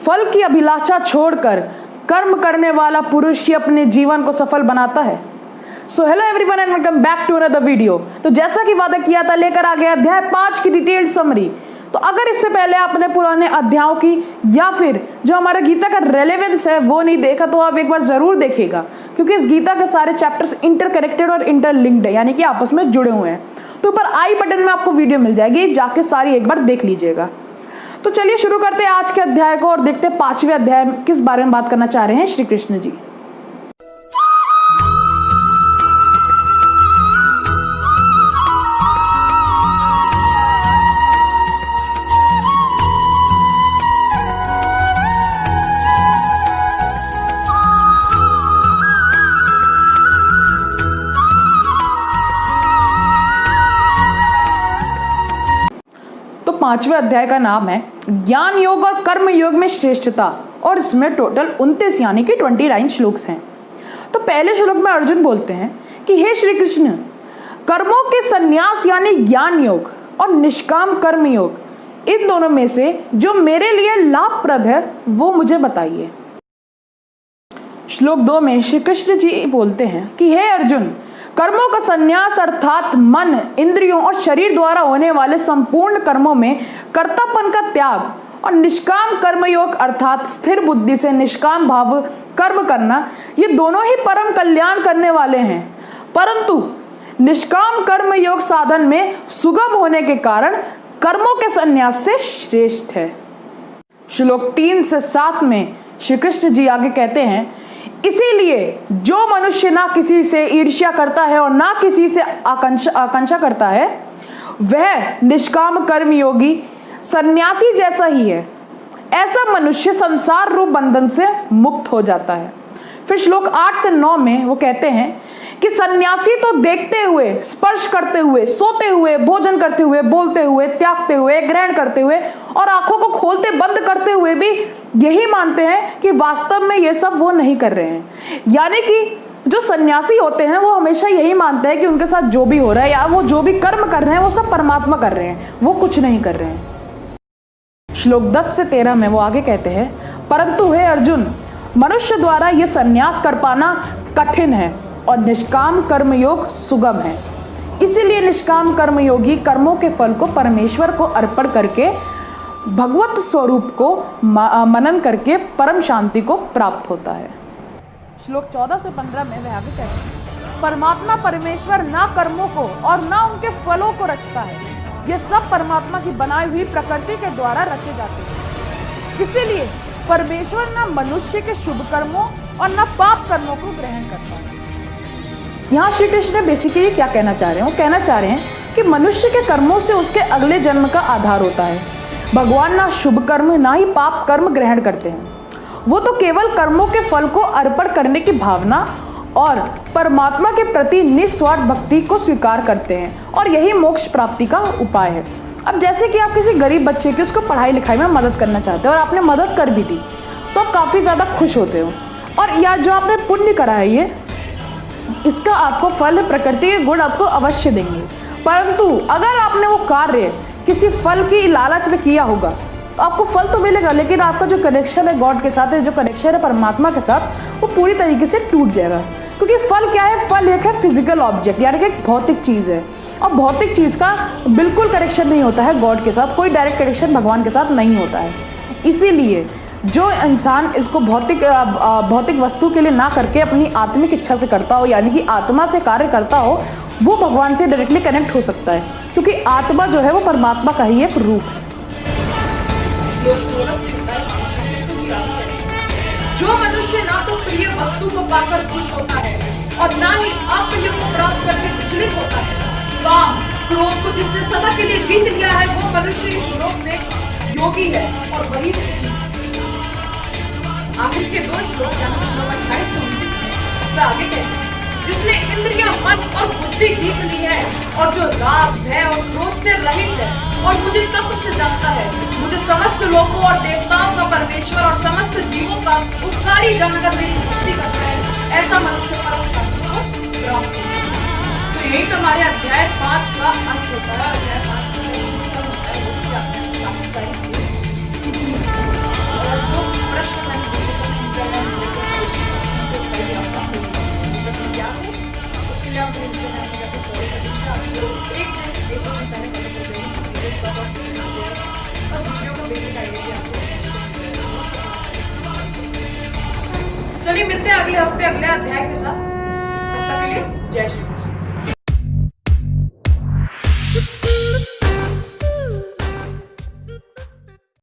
फल की अभिलाषा छोड़कर कर्म करने वाला पुरुष ही अपने जीवन को सफल बनाता है। So hello everyone and welcome back to another video. तो जैसा कि वादा किया था, लेकर आ गया अध्याय 5 की डिटेल्ड समरी। तो अगर इससे पहले आपने पुराने अध्यायों की या फिर जो हमारा गीता का रेलेवेंस है वो नहीं देखा, तो आप एक बार जरूर देखिएगा, क्योंकि इस गीता के सारे चैप्टर्स इंटरकनेक्टेड और इंटरलिंक्ड है, यानी कि आपस में जुड़े हुए हैं। तो ऊपर आई बटन में आपको वीडियो मिल जाएगी, जाके सारी एक बार देख लीजिएगा। तो चलिए शुरू करते हैं आज के अध्याय को और देखते हैं 5वें अध्याय में किस बारे में बात करना चाह रहे हैं श्री कृष्ण जी। तो 5वें अध्याय का नाम है ज्ञान योग और कर्म योग में श्रेष्ठता, और इसमें टोटल 29 यानी कि 29 श्लोक्स हैं। तो पहले श्लोक में अर्जुन बोलते हैं कि हे श्री कृष्ण, कर्मों के संन्यास यानी ज्ञान योग और निष्काम कर्म योग, इन दोनों में से जो मेरे लिए लाभप्रद है वो मुझे बताइए। श्लोक 2 में श्री कृष्ण जी बोलते हैं कि हे अर्जुन, कर्मों का संन्यास अर्थात मन, इंद्रियों और शरीर द्वारा होने वाले संपूर्ण कर्मों में कर्तापन का त्याग और निष्काम कर्मयोग अर्थात स्थिर बुद्धि से निष्काम भाव कर्म करना, ये दोनों ही परम कल्याण करने वाले हैं। परंतु निष्काम कर्मयोग साधन में सुगम होने के कारण कर्मों के संन्यास से श्रेष्ठ है। श्लोक 3 से 7 में श्री कृष्ण जी आगे कहते हैं, इसीलिए जो मनुष्य ना किसी से ईर्ष्या करता है और ना किसी से आकांक्षा करता है, वह निष्काम कर्मयोगी सन्यासी जैसा ही है। ऐसा मनुष्य संसार रूप बंधन से मुक्त हो जाता है। फिर श्लोक 8 से 9 में वो कहते हैं कि सन्यासी तो देखते हुए, स्पर्श करते हुए, सोते हुए, भोजन करते हुए, बोलते हुए, त्यागते हुए, ग्रहण करते हुए और आंखों को खोलते बंद करते हुए भी यही मानते हैं कि वास्तव में ये सब वो नहीं कर रहे हैं। यानी कि जो सन्यासी होते हैं वो हमेशा यही मानते हैं कि उनके साथ जो भी हो रहा है या वो जो भी कर्म कर रहे हैं वो सब परमात्मा कर रहे हैं, वो कुछ नहीं कर रहे हैं। श्लोक 10 से 13 में वो आगे कहते हैं, परंतु हे अर्जुन, मनुष्य द्वारा ये संन्यास कर पाना कठिन है और निष्काम कर्मयोग सुगम है। इसीलिए निष्काम कर्मयोगी कर्मों के फल को परमेश्वर को अर्पण करके भगवत स्वरूप को मनन करके परम शांति को प्राप्त होता है। श्लोक 14 से 15 में वह आगे कहते हैं, परमात्मा परमेश्वर ना कर्मों को और ना उनके फलों को रचता है, ये सब परमात्मा की बनाई हुई प्रकृति के द्वारा रचे जाते हैं। इसीलिए परमेश्वर ना मनुष्य के शुभ कर्मों और ना पाप कर्मों को ग्रहण करता है। यहाँ श्री कृष्ण बेसिकली क्या कहना चाह रहे हैं? वो कहना चाह रहे हैं कि मनुष्य के कर्मों से उसके अगले जन्म का आधार होता है। भगवान ना शुभ कर्म ना ही पाप कर्म ग्रहण करते हैं, वो तो केवल कर्मों के फल को अर्पण करने की भावना और परमात्मा के प्रति निस्वार्थ भक्ति को स्वीकार करते हैं, और यही मोक्ष प्राप्ति का उपाय है। अब जैसे कि आप किसी गरीब बच्चे की उसको पढ़ाई लिखाई में मदद करना चाहते हो और आपने मदद कर भी दी, तो आप काफ़ी ज़्यादा खुश होते हो, और या जो आपने पुण्य करा है ये इसका आपको फल प्रकृति के गुण आपको अवश्य देंगे। परंतु अगर आपने वो कार्य किसी फल की लालच में किया होगा तो आपको फल तो मिलेगा, लेकिन आपका जो कनेक्शन है गॉड के साथ, जो कनेक्शन है परमात्मा के साथ, वो पूरी तरीके से टूट जाएगा। क्योंकि फल क्या है? फल एक है फिजिकल ऑब्जेक्ट, यानी कि एक भौतिक चीज़ है, और भौतिक चीज़ का बिल्कुल कनेक्शन नहीं होता है गॉड के साथ, कोई डायरेक्ट कनेक्शन भगवान के साथ नहीं होता है। इसीलिए जो इंसान इसको भौतिक वस्तु के लिए ना करके अपनी आत्मिक इच्छा से करता हो, यानी कि आत्मा से कार्य करता हो, वो भगवान से डायरेक्टली कनेक्ट हो सकता है, क्योंकि आत्मा जो है वो परमात्मा का ही एक रूप है। जो मनुष्य ना तो प्रिय वस्तु को पाकर खुश होता है और ना ही अप्रिय को प्राप्त करके विचलित होता है, काम क्रोध को जिसने सदा के लिए जीत लिया है, वो मनुष्य इस लोक में योगी है और वही सुखी। आखिर के 2 श्लोक 28 से 29 में आगे कहते हैं, जिसने इंद्रियां, मन और बुद्धि जीत ली है और जो राग, भय और क्रोध से रहित है और मुझे तत्व से जानता है, मुझे समस्त लोगों और देवताओं का परमेश्वर और समस्त जीवों का उपकारी जानकर मेरी भक्ति करता है, ऐसा मनुष्य परम शांति को प्राप्त होता है। तो यही तो हमारे अध्याय 5 का अंत होता है। अध्याय 5 का खत्म होता है, वो भी आपने काफी सारी चीजें सीखी और जो इसके लिए आप इंस्टाग्राम में जाकर फॉलो कर लीजिए। आपको एक दिन पहले पता चल जाएगी सीरीज कब और कितने बजे है, और वीडियो का बेसिक आइडिया भी आपको चलिए मिलते हैं अगले हफ्ते अगले अध्याय के साथ। तब तक के लिए जय श्री कृष्ण।